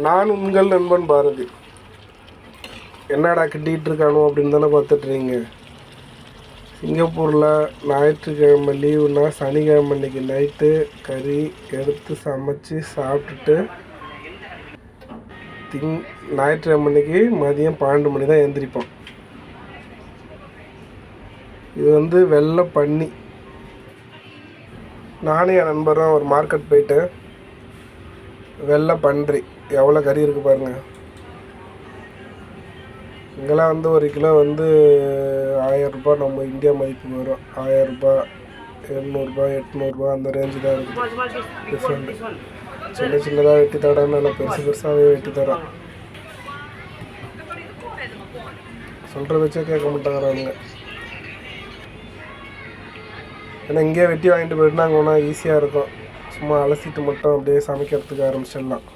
நான் உங்கள் நண்பன் பாரதி. என்னடா கிட்டிகிட்டு இருக்கானோ அப்படின்னு தானே பார்த்துட்றீங்க. சிங்கப்பூரில் ஞாயிற்றுக்கிழமை லீவுனா சனிக்கிழமை அன்றைக்கி நைட்டு கறி எடுத்து சமைச்சு சாப்பிட்டுட்டு ஞாயிற்றுக்கிழமை அன்றைக்கி மதியம் 12 மணி தான் எழுந்திரிப்போம். இது வெள்ளை பன்னி. நானும் என் நண்பரும் ஒரு மார்க்கெட் போயிட்டு வெள்ளை பன்றி எவ்வளோ கறி இருக்குது பாருங்கள். இங்கெல்லாம் ஒரு கிலோ 1000 ரூபா நம்ம இந்தியா மதிப்புக்கு வரும். 1000 ரூபா, 700 800 அந்த ரேஞ்சு தான் இருக்குது. டிஃப்ரெண்ட்டு சின்ன சின்னதாக வெட்டி தரான், நல்லா பெருசு பெருசாகவே வெட்டி தரான். சொல்கிற வச்சே கேட்க மாட்டேங்கிறானுங்க. ஏன்னா இங்கேயே வெட்டி வாங்கிட்டு போயிட்டு அங்கே ஒன்றா ஈஸியாக இருக்கும். சும்மா அலசிட்டு மட்டும் அப்படியே சமைக்கிறதுக்கு ஆரம்பிச்சிடலாம்.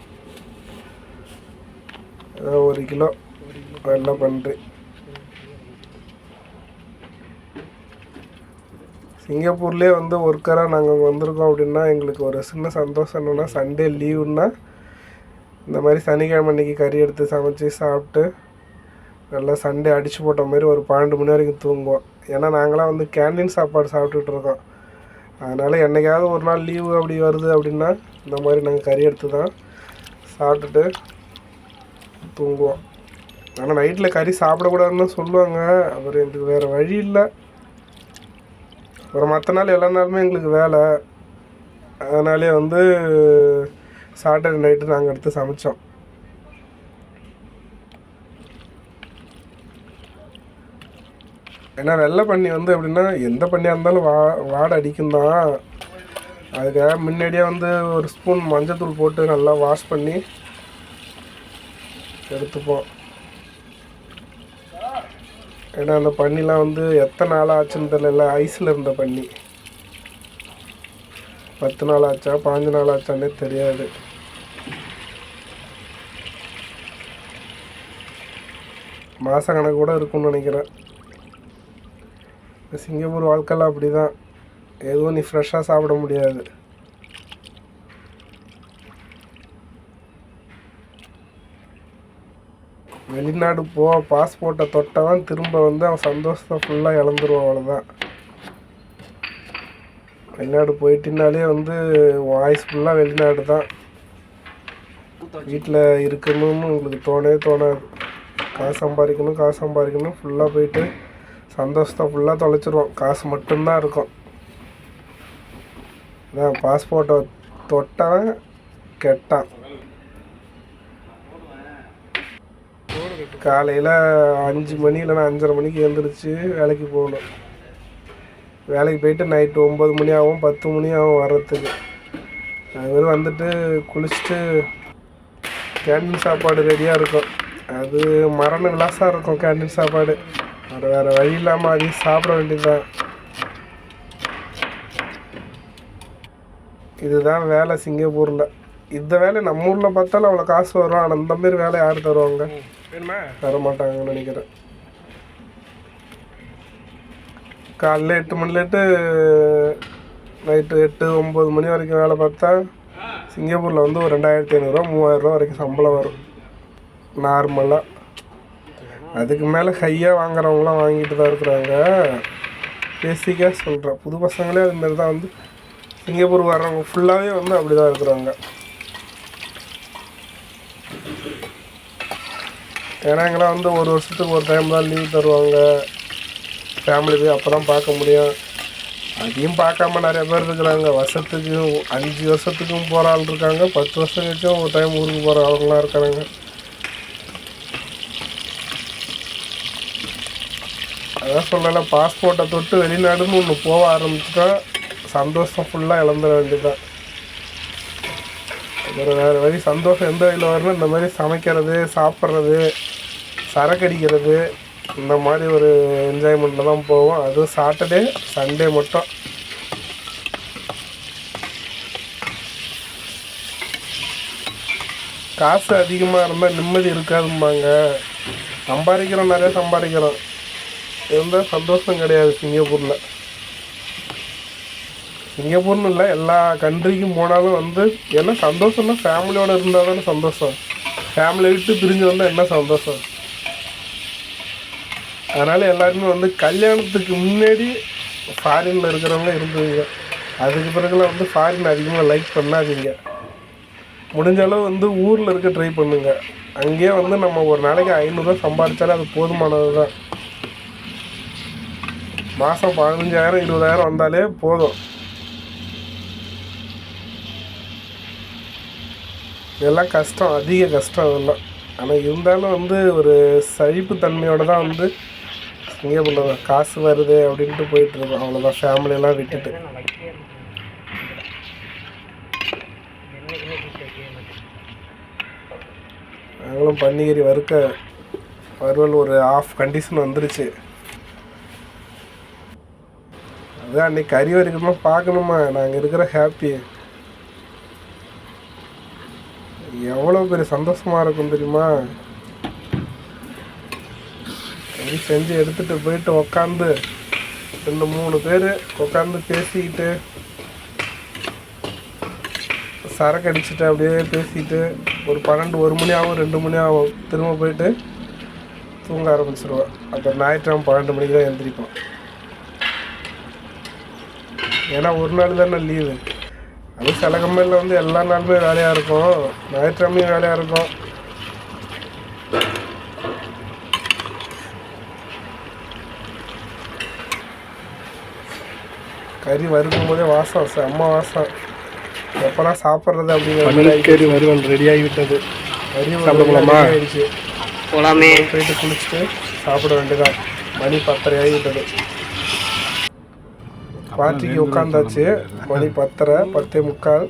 ஏதாவது 1 கிலோ வெள்ளை பன்றி. சிங்கப்பூர்லேயே ஒர்க்கராக நாங்கள் வந்திருக்கோம் அப்படின்னா எங்களுக்கு ஒரு சின்ன சந்தோஷம் என்னென்னா, சண்டே லீவுன்னா இந்த மாதிரி சனிக்கிழமை அன்றைக்கி கறி எடுத்து சமைச்சி சாப்பிட்டு நல்லா சண்டே அடித்து போட்ட மாதிரி ஒரு 12 மணி வரைக்கும் தூங்குவோம். ஏன்னா நாங்களாம் கேண்டீன் சாப்பாடு சாப்பிட்டுட்டு இருக்கோம். அதனால் என்றைக்காவது ஒரு நாள் லீவு அப்படி வருது அப்படின்னா இந்த மாதிரி நாங்கள் கறி எடுத்து தான் சாப்பிட்டுட்டு தூங்குவோம். ஆனால் நைட்டில் கறி சாப்பிடக்கூடாதுன்னு சொல்லுவாங்க. அப்புறம் எங்களுக்கு வேறு வழி இல்லை. அப்புறம் மற்ற நாள் எல்லா நாளுமே எங்களுக்கு வேலை. அதனாலே சாட்டர்டே நைட்டு நாங்கள் எடுத்து சமைச்சோம். ஏன்னா வெள்ளை பண்ணி எப்படின்னா எந்த பண்ணியாக இருந்தாலும் வாடை அடிக்கும் தான். அதுக்காக முன்னாடியே ஒரு ஸ்பூன் மஞ்சத்தூள் போட்டு நல்லா வாஷ் பண்ணி எடுத்துப்போம். ஏன்னா அந்த பண்ணிலாம் எத்தனை நாள் ஆச்சுன்னு தெரியல. ஐஸில் இருந்த பண்ணி 10 நாள் ஆச்சா 15 நாள் ஆச்சானே தெரியாது. மாதக்கணக்கு கூட இருக்கும்னு நினைக்கிறேன். சிங்கப்பூர் வாழ்க்கைலாம் அப்படி தான். எதுவும் நீ ஃப்ரெஷ்ஷாக சாப்பிட முடியாது. வெளிநாடு பாஸ்போர்ட்டை தொட்டவன் திரும்ப அவன் சந்தோஷத்தை ஃபுல்லாக இழந்துருவான். அவ்வளோதான். வெளிநாடு போயிட்டினாலே வாய்ஸ் ஃபுல்லாக வெளிநாடு தான். வீட்டில் இருக்கணும்னு உங்களுக்கு தோணாது. காசு சம்பாதிக்கணும் ஃபுல்லாக போயிட்டு சந்தோஷத்தை ஃபுல்லாக தொலைச்சிருவோம். காசு மட்டும்தான் இருக்கும். அதான் பாஸ்போர்ட்டை தொட்டவன் கெட்டான். காலையில் 5 மணி இல்லைன்னா 5:30 மணிக்கு எழுந்திரிச்சு வேலைக்கு போகணும். வேலைக்கு போயிட்டு நைட்டு 9 மணி ஆகும் 10 மணி ஆகும் வர்றதுக்கு. அது குளிச்சுட்டு கேண்டீன் சாப்பாடு ரெடியாக இருக்கும். அது மரண விலாசாக இருக்கும் கேண்டீன் சாப்பாடு. வேறு வழி இல்லாமல் அதையும் சாப்பிட வேண்டியதுதான். இதுதான் வேலை சிங்கப்பூரில். இந்த வேலை நம்ம ஊரில் பார்த்தாலும் அவ்வளோ காசு வரும். ஆனால் இந்த மாரி வேலை யார் தருவாங்க? தர மாட்டாங்கன்னு நினைக்கிறேன். காலையில் 8 மணிலேட்டு நைட்டு 8-9 மணி வரைக்கும் வேலை பார்த்தா சிங்கப்பூரில் ஒரு 2500 3000 ரூபா வரைக்கும் சம்பளம் வரும் நார்மலாக. அதுக்கு மேலே ஹையாக வாங்குறவங்களாம் வாங்கிட்டு தான் இருக்கிறாங்க. பேசிக்காக சொல்கிறேன். புது பசங்களே அதுமாரி தான் சிங்கப்பூர் வர்றவங்க ஃபுல்லாகவே அப்படி தான் இருக்கிறாங்க. ஏன்னா எங்கெல்லாம் ஒரு வருஷத்துக்கு ஒரு டைம் தான் லீவ் தருவாங்க. ஃபேமிலி போய் அப்போ தான் பார்க்க முடியும். அதையும் பார்க்காம நிறைய பேர் இருக்கிறாங்க. வருஷத்துக்கு 5 வருஷத்துக்கும் போகிற ஆள் இருக்காங்க. 10 வருஷம் கழிச்சும் ஒரு டைம் ஊருக்கு போகிற ஆளுங்களாம் இருக்கிறாங்க. அதான் சொல்லலை, பாஸ்போர்ட்டை தொட்டு வெளிநாடுன்னு ஒன்று போக ஆரம்பிச்சுட்டா சந்தோஷம் ஃபுல்லாக இழந்துட வேண்டியதுதான். வேறு வழி. சந்தோஷம் எந்த வழியில் வரணும்? இந்த மாதிரி சமைக்கிறது, சாப்பிட்றது, சரக்கடிக்கிறது, இந்த மாதிரி ஒரு என்ஜாய்மெண்ட்டில் தான் போவோம். அதுவும் சாட்டர்டே சண்டே மட்டும். காசு அதிகமாக இருந்தால் நிம்மதி இருக்காதும்பாங்க. நிறையா சம்பாதிக்கிறோம், இருந்தால் சந்தோஷம் கிடையாது சிங்கப்பூரில். சிங்கப்பூர்னு இல்லை, எல்லா கண்ட்ரிக்கும் போனாலும் ஏன்னா சந்தோஷம்னா ஃபேமிலியோடு இருந்தால் தானே சந்தோஷம். ஃபேமிலியை விட்டு பிரிஞ்சு வந்தால் என்ன சந்தோஷம். அதனால் எல்லாருமே வந்து கல்யாணத்துக்கு முன்னாடி ஃபாரினில் இருக்கிறவங்க இருந்துவீங்க. அதுக்கு பிறகுலாம் வந்து ஃபாரின் அதிகமாக லைக் பண்ணாதீங்க. முடிஞ்ச அளவு வந்து ஊரில் இருக்க ட்ரை பண்ணுங்க. அங்கேயே வந்து நம்ம ஒரு நாளைக்கு 500 சம்பாதிச்சாலே அது போதுமானது தான். மாதம் 15,000 20,000 வந்தாலே போதும். இதெல்லாம் கஷ்டம், அதிக கஷ்டம் அதெல்லாம். ஆனால் இருந்தாலும் வந்து ஒரு சகிப்புத்தன்மையோடு தான் வந்து இங்கே பண்ணுவோம். காசு வருது அப்படின்ட்டு போயிட்டுருக்கோம். அவ்வளோதான், ஃபேமிலியெல்லாம் விட்டுட்டு. நாங்களும் பன்னிக்கறி வறுவல் ஒரு ஆஃப் கண்டிஷன் வந்துருச்சு. அதுதான் அன்றைக்கி கறி வரைக்குமா பார்க்கணுமா நாங்கள் இருக்கிற ஹாப்பி. எவ்வளோ பெரிய சந்தோஷமாக இருக்கும் தெரியுமா. கறி செஞ்சு எடுத்துகிட்டு போயிட்டு உக்காந்து 2-3 பேர் உட்காந்து பேசிக்கிட்டு சரக்கு அடிச்சுட்டு அப்படியே பேசிட்டு ஒரு 12-1 மணி ஆகும், 2 மணி ஆகும். திரும்ப போயிட்டு தூங்க ஆரம்பிச்சிடுவோம். அப்புறம் ஞாயிற்றுக்கிழமை 12 மணிக்கு தான் எழுந்திரிப்போம். ஏன்னா ஒரு நாள் தானே லீவு. அது சில கம்பெனியில் வந்து எல்லா நாளுமே வேலையாக இருக்கும், ஞாயிற்றுக்கிழமையும் வேலையாக இருக்கும். கறி வறுக்கும் போதே வாசம், செம்ம வாசம். எப்போலாம் சாப்பிட்றது அப்படிங்கிற கறி வறுவல் ரெடி ஆகிவிட்டது. சாப்பிடலாமா? ஆயிடுச்சு. போலாமே. போயிட்டு குளிச்சுட்டு சாப்பிட வேண்டியதான். மணி 10:30 ஆகிவிட்டது. பார்ட்டிக்கு உட்காந்தாச்சு. மணி 10:30 10:45.